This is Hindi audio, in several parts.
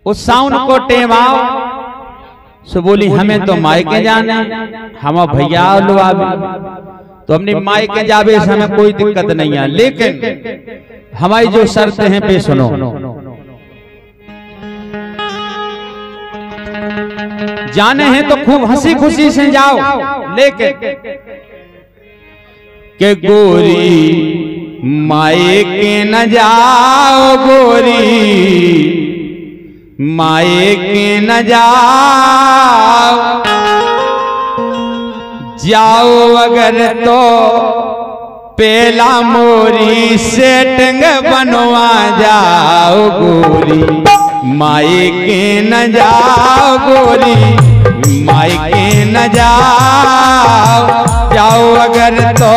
उस साउंड को टेवाओ सो बोली हमें तो मायके जाने हम भैया तो अपनी मायके जावे से हमें कोई दिक्कत नहीं है, लेकिन हमारी जो शर्त हैं पे सुनो। जाने हैं तो खूब हंसी खुशी से जाओ, लेकिन के गोरी मायके न जाओ, गोरी मायके न जाओ, जाओ अगर तो पेला मोरी सेटिंग बनवा जाओ, गोरी मायके न जाओ, गोरी मायके न जाओ, जाओ अगर तो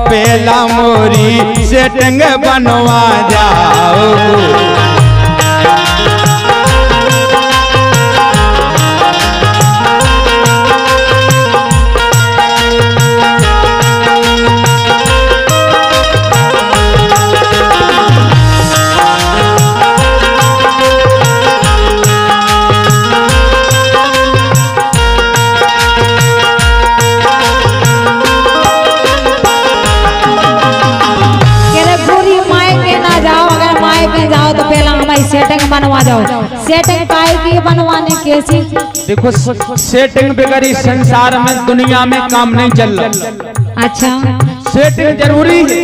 पेला मोरी सेटिंग बनवा जाओ। सेटिंग बनवा जाओ। सेटिंग काहे की बनवाने कैसी? देखो सेटिंग बगैर इस संसार में दुनिया में काम नहीं चल रहा। अच्छा, सेटिंग जरूरी है।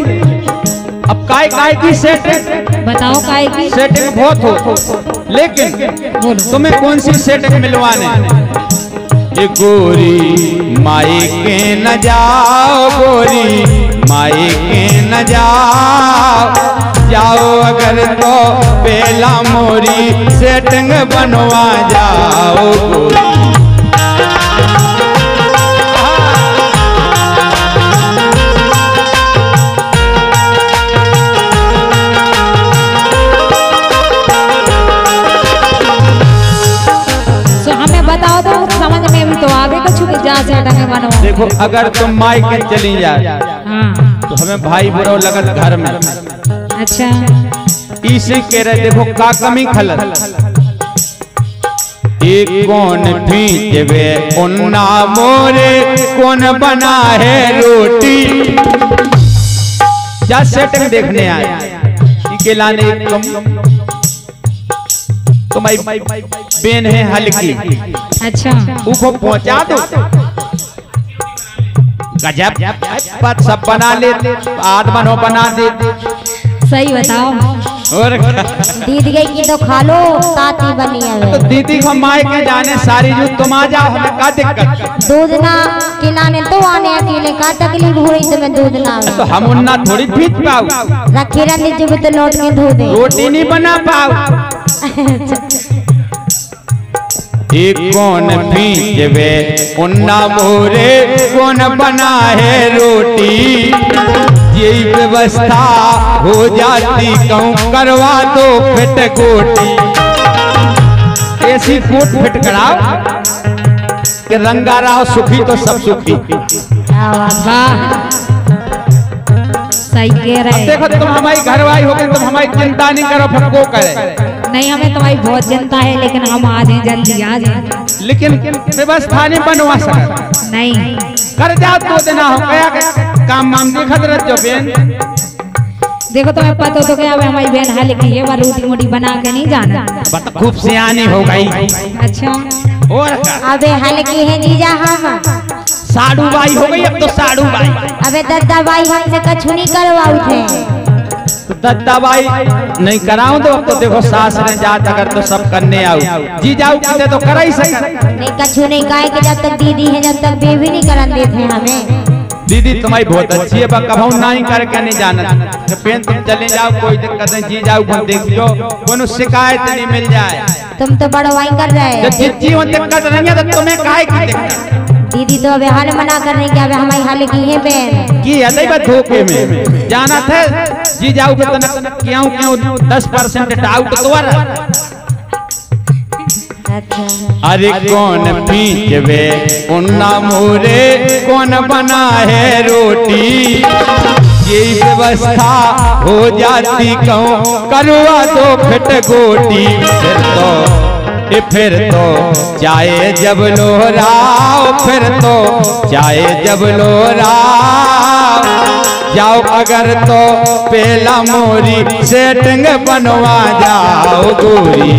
अब काय की सेटिंग बताओ, काय की सेटिंग बहुत हो, लेकिन तुम्हें कौन सी सेटिंग मिलवाने? ये गोरी मायके न जाओ, गोरी मायके न जाओ, जाओ अगर तो पेला मोरी सेटिंग बनवा जाओ, गोरी। हमें बताओ तो समझ में भी तो आगे कुछ जा सेटिंग बनवा। देखो अगर तुम मायके चली जाए तो हमें भाई बुरो लगत घर में। अच्छा, इसी के रहे देखो का कमी खलत। एक कौन भीजवे उन्ना मोरे, कौन बना है रोटी। क्या सेटिंग देखने आए के लाने तुम्हारी बेन है हल्की। अच्छा, उसको पहुंचा दो। गजब बात सब बना ले, आदमन बना दे। सही बताओ। और दीदी गई की तो खा लो, ताती बनी है। तो दीदी को मायके जाने सारी जो तुम आ जाओ, हमें का दिक्कत? दूध ना खिलाने तो आने अकेले का तकलीफ हुई तुम्हें दूध ना। तो हम उन्ना थोड़ी भीज पाओ, रखे रहने जो तो लौट के धो दे, रोटी नहीं बना पाओ। एक कौन भीजवे उन्ना मोरे, कौन बना है रोटी। यही व्यवस्था हो जाती कहूँ करवा दो फिट गोटी। ऐसी कोट फिट कराओ कि रंगा रहो सुखी तो सब सुखी। सही कह रहे। देखो तुम हमारी घरवाली हो गई, तुम हमारी चिंता नहीं करो, फिर को करे। नहीं, हमें तुम्हारी बहुत चिंता है, लेकिन हम आ जाए जल्दी आ जाए। लेकिन व्यवस्था नहीं बनवा सकते। नहीं कर जाओ तो देना हो गया काम माम देखत रह जो बेन। देखो तुम्हें पता तो क्या हमारी बहन हल्की है, वो रोटी मोटी बना के नहीं जाना। खूब सियानी हो गई। अच्छा, और अबे हल्की है जीजा हम साड़ू बाई हो गई। अब तो साड़ू बाई। अबे दद्दा बाई हमसे कछु नहीं करवाऊ थे। तो दद्दा बाई नहीं कराऊं तो अब तो देखो सास ने जात अगर तो सब करने आओ जी जाओ किते तो करा ही सका। नहीं कछु नहीं काहे कि जब तक दीदी है जब तक बेबी नहीं करन देते हमें। दीदी तुम्हारी बहुत अच्छी है, कभू नहीं करके नहीं जाना। तो पेन तुम चले जाओ, कोई दिक्कत नहीं, जी जाओ घूम देख लो, कोनो शिकायत नहीं मिल जाए। तुम तो बड़वाई कर रहे हैं। जब जीवन दिक्कत नहीं है तो तुम्हें काहे की दिक्कत? दीदी तो अबे हाल मना कर रही कि अबे हमारी हाल की है बहन की है बात धोखे में जाना था। जी जाओ क्यों 10% डाउट दोबारा। अरे कौन पीछे उन्ना मोरे, कौन बना है रोटी। ये व्यवस्था हो जाती कहूँ करवा दो फिट गोटी फिर तो चाहे जब लोहराओ फिर तो चाहे जब लोहराओ जाओ अगर तो पहला मोरी सेटिंग बनवा जाओ गोरी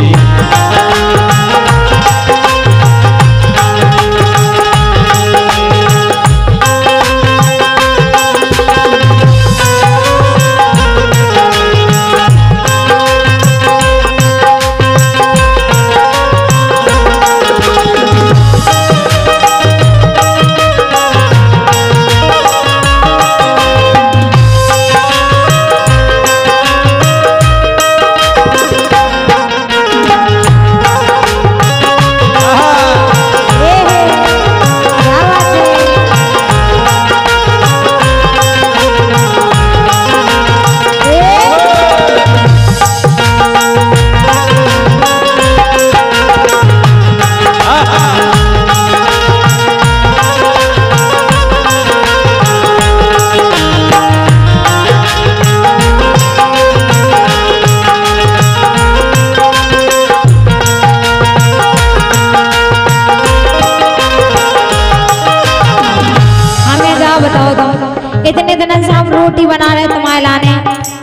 इतने दिन से हम रोटी बना रहे तुम्हारे लाने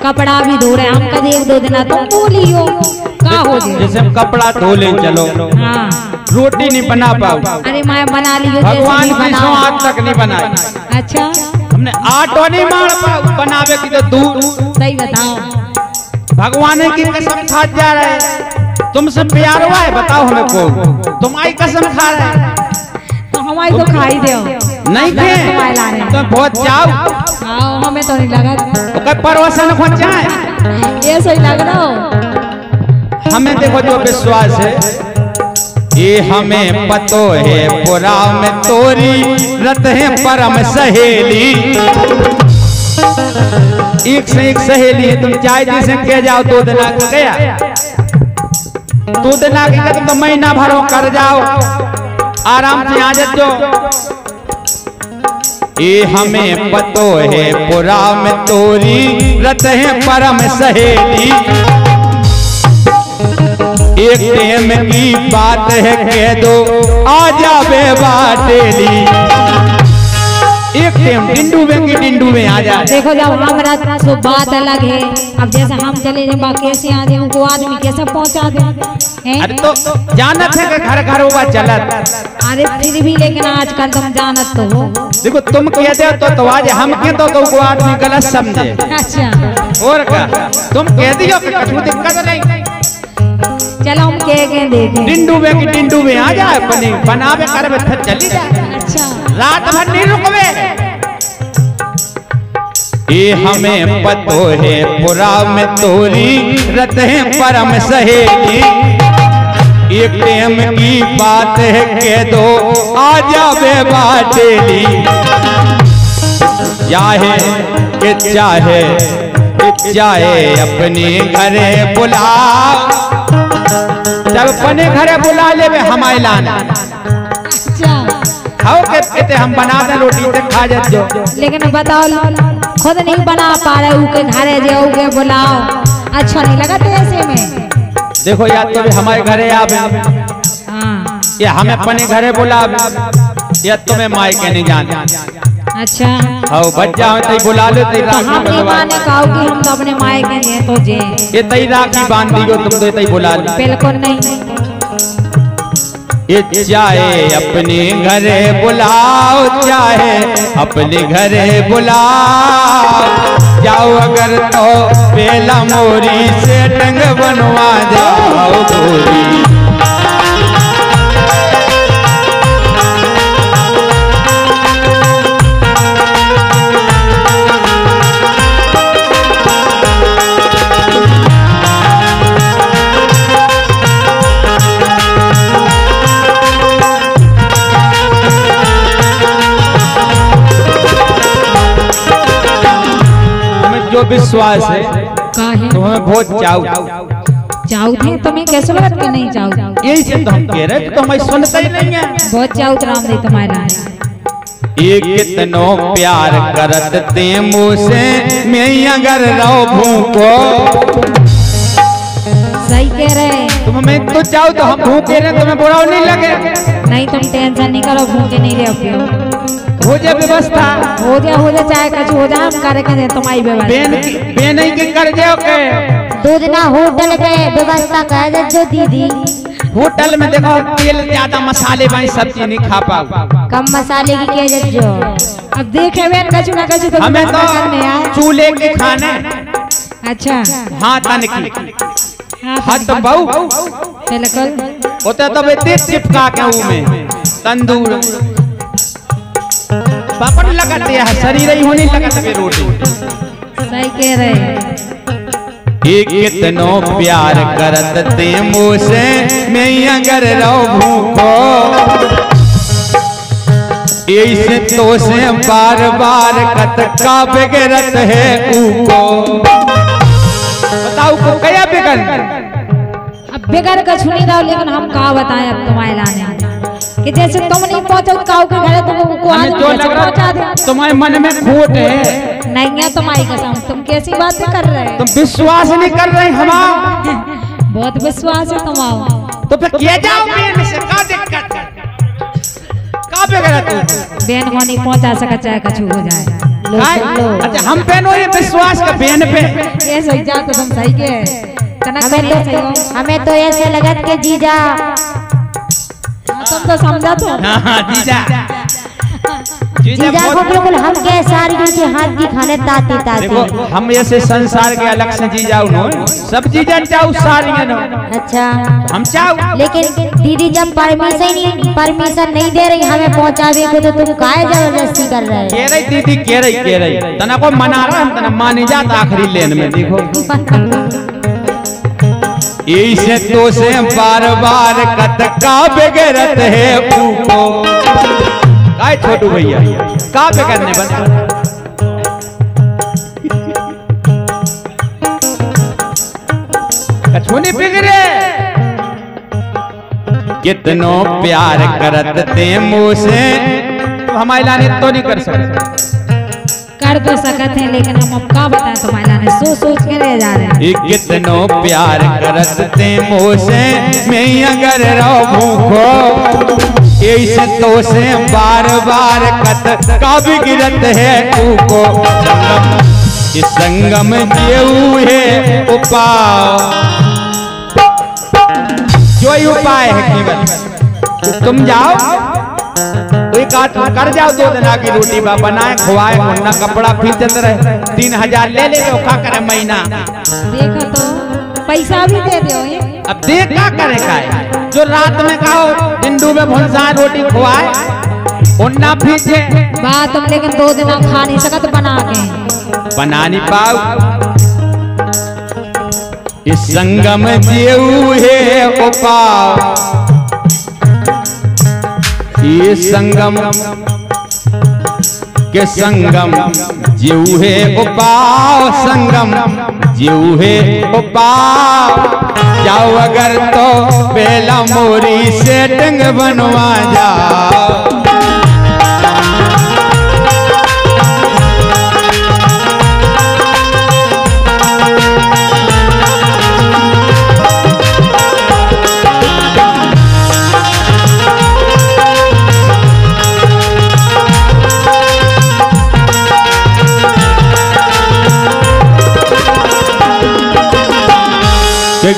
कपड़ा भी धो रहे हम कभी एक दो दिन तुम बोलियो का हो गया जैसे हम कपड़ा धो ले चलो हाँ रोटी नहीं बना पाओ अरे मैं बना लियो भगवान की आज तक नहीं बनाई अच्छा हमने आटो नहीं मार पाओ बनावे की तो दूर सही बताओ भगवान की कसम खा जा रहे तुमसे प्यार हुआ है बताओ हमें को तुम्हारी कसम खा रहे तो हमारी तो खाई दो नहीं थे तो बहुत जाओ हमें तो नहीं लगा तो परवसन हो जाए ये सही लग रहा हो हमें देखो जो विश्वास है ये हमें पतो है पुरा में तोरी रत है परम सहेली एक से एक सहेली है तुम चाहे जिसे कह जाओ 2 दिन आगे गया 2 दिन आगे तुम तो महीना भरो कर जाओ आराम से आ जाओ ये हमें पतो है पुरा में तोरी रत है परम सहेली एक टेम की बात है कह दो आ जावे बाटेली एक टेम डिंडू में आ जाए देखो जब हमारा तो बात अलग है अब जैसे हम चले जाए बाकी कैसे आ जाए उनको आदमी कैसे पहुंचा दे अरे तो जानत है कि घर घर हुआ चलत अरे फिर भी लेकिन आजकल तुम जानत तो हो देखो तुम कहते हो तो आज हम के तो आदमी गलत समझे अच्छा और क्या तुम कह दियो कि कुछ दिक्कत नहीं चलो हम के देखें डिंडू में आ जाए बने बनावे करवे चली जाए अच्छा रात भर नहीं रुकवे ये हमें पतो है पुरा में तोरी रत है परम सहेली एक टेम की बात है कह दो आ जावे बाटेली चाहे के चाहे अपने घरे बुला जब अपने घरे बुला ले हमारे लाना खाओ के कहते हम बना दे रोटी से खा जाओ लेकिन बताओ खुद नहीं बना पा रहे उनके घरे जाओ के बुलाओ अच्छा नहीं लगा तो ऐसे में देखो यार तो हमारे घरे आवे या हमें अपने घरे बुलावे या तुम्हें मायके नहीं जाने अच्छा आओ बच्चा तो बुला लो तो हम नहीं माने कहो कि हम तो अपने मायके हैं तो जे ये तई राखी बांध दियो तुम तो तई बुला लो बिल्कुल नहीं ये चाहे अपने घरे बुलाओ चाहे अपने घरे बुलाओ जाओ अगर तो पहला मोरी से टंग बनवा जाओ गोरी जो विश्वास है तुम्हें बहुत चाहू थे तुम्हें कैसे बात के नहीं चाहू यही से तो हम कह रहे तो हमें सुनता ही नहीं है बहुत चाहू राम दे तुम्हारा ये कितनो प्यार करत ते मुझसे मैं अगर रहो भूखो। सही कह रहे। तुम मैं तो चाहो तो हम भूखे रहे, तुम्हें बुरा नहीं लगे? नहीं तुम टेंशन नहीं करो, भूखे नहीं रहो। हो जाए व्यवस्था, हो जाए चाहे कुछ हो जाए, हम करके दे तुम्हारी व्यवस्था। बेन नहीं के कर जाओ के 2 दिन होटल के व्यवस्था कर दे जो दीदी। होटल में देखो तेल ज्यादा मसाले वाली सब्जी नहीं खा पाओ, कम मसाले की कह जो। अब देखे बेन कछु ना कछु तो हमें तो चूल्हे के खाने। अच्छा हाँ तनिक हाथ तो बहु बिल्कुल होता तो बेटे चिपका के ऊ में तंदूर पापड़ लगाते हैं, शरीर ही होने लगाते हैं रोटी। सही कह रहे। ये कितनो प्यार करत ते मुझसे मैं अगर रहो भूखो। ऐसे तो से बार बार कत का बिगड़त है ऊको। बताओ को क्या बिगड़? अब बिगड़ का छुनी रहो, लेकिन हम कहा बताएं अब तुम्हारे लाने कि जैसे तुम नहीं पहुंचो काऊ के घर तुमको आज जो लग रहा तुम्हारे मन में खोट है। नहीं है तुम्हारी कसम, तुम कैसी बातें कर रहे हो? तुम विश्वास नहीं कर रहे हमारा। बहुत विश्वास है तुम्हारा। तो फिर किया जाओ बेन से का दिक्कत है? का बेगरा तू बेन को नहीं पहुंचा सका चाहे कुछ हो जाए। लो अच्छा हम बेन हो ये विश्वास का बेन पे ये सही जा तो तुम सही के हमें तो ऐसे लगत के जीजा तुम तो समझा तो। हाँ जीजा जीजा को बिल्कुल हम के सारी के हाथ की खाने ताती ताती। देखो हम ऐसे संसार के अलग से जीजा उन्होंने सब जीजा चाहो सारी है। अच्छा हम चाहो, लेकिन दीदी जब परमिशन नहीं दे रही हमें पहुंचावे को, तो तुम काहे जबरदस्ती कर रहे? कह रही दीदी कह रही तना को मना रहा हम तना मानी जाता आखिरी लेन में। देखो ऐसे तो से बार बार कत का बिगड़त है ऊको। काय छोटू भैया का बिगड़ने बता? कछुनी बिगड़े। कितनो प्यार करत ते मुझसे हमारे लाने तो नहीं कर सकते। कर तो सकते हैं, लेकिन हम अब का बताएं तुम्हारे लाने सोच के रह जा रहे हैं। कितनो प्यार करत ते मुझसे मैं अगर रहो भूखो। ऐसे तो से बार बार कत का बिगड़त है ऊको। इस संगम जेऊ है उपाय, जो उपाय है केवल तुम जाओ कर जाओ 2 दिन की रोटी बनाए खुआए मुन्ना कपड़ा खींचत रहे 3000 ले खा करे महीना। देखो तो पैसा भी दे दो। अब देख क्या करे का जो रात में खाओ हिंदू में भुनसा रोटी खुआए उन्ना खींचे बात तुम, लेकिन 2 दिन खा नहीं सकत बना नहीं पाओ। इस संगम जेऊ है उपाय, ये संगम के संगम जेऊ है उपाय। संगम जेऊ है उपाय। जाओ अगर तो बेला मोरी से टंग बनवा जाओ।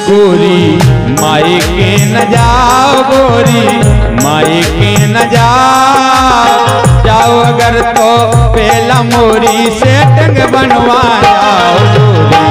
गोरी माई के न जाओ, गोरी माई के न जाओ अगर तो पहला मोरी से टंग बनवा जाओ। गोरी